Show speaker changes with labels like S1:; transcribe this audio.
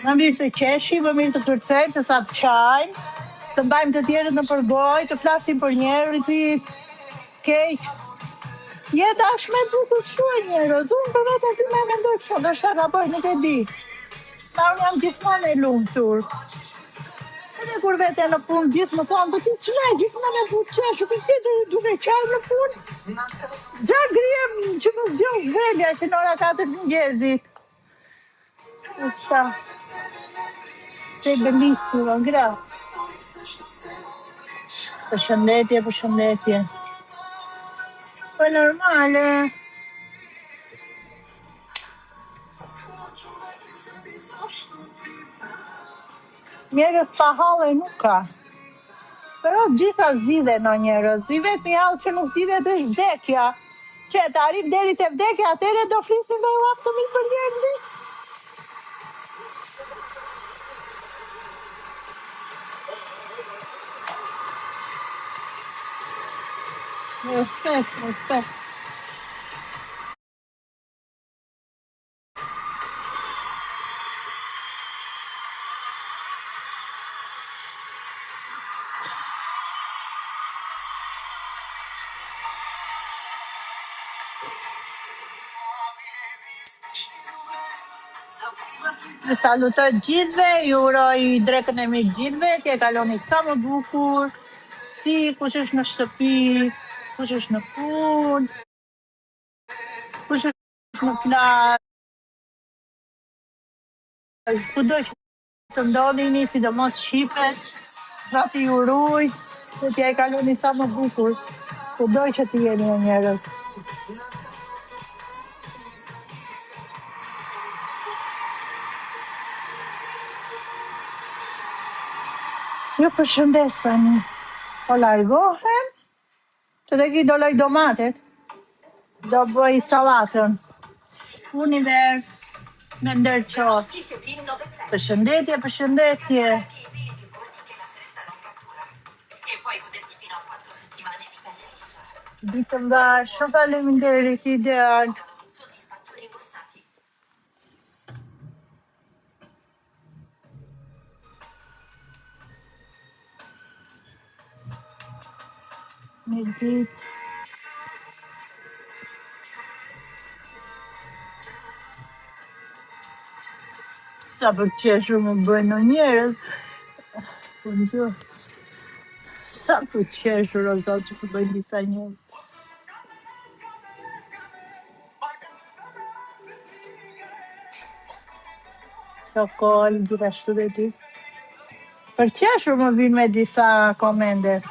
S1: Më mirë të qeshi, më mirë të kërcejmë, të sa të qajmë, të mbajmë të tjerët në përgoj, të flasim për njerëzit, keq. Jeta është me bukur shua njerëz, unë për vetë aty me mendoj kështu, do shta ka bëj, nuk e di. Ma unë jam gjithmonë e lumtur. Edhe kur vete në punë gjithë më thonë, po ti ç'na gjithmonë e butë qeshu, për ti duke qajmë në punë. Gja grijem që më zgjoh zvelja që në ora 4 mëngjesit. Sa, se bellissimo, grazie. Përshëndetje, përshëndetje. Po normale. Njerëz pa halle nuk ka. Però gjitha zgjidhen o njerëz. I vetmi hall që nuk zgjidhet është vdekja. Që të arrim deri te vdekja, atëherë do flisim dhe u të mirë për njerëzit. Respekt, respekt. Ju salutoj gjithve, ju uroj drekën e mirë gjithve, t'je kaloni sa më bukur, si kush është në shtëpi, kush është në punë, kush është në plazh, kudo që të ndodhini, sidomos shqipet, zati ju ruaj, që t'ja kaloni sa më bukur, kudo që të jeni o njerëz. Ju përshëndes tani. Po largohem, që të ki do loj domatet, do bëj salatën. Univers, me ndërqos. Përshëndetje, përshëndetje. Ditë mbar, shumë faleminderit, ideal. Mirë ditë. Sa për qeshur më bëjnë o njerëz. Po në sa për qeshur o zotë që për bëjnë disa njerëz. Sokol, gjithashtu dhe ti. Për qeshur më vinë me disa komende.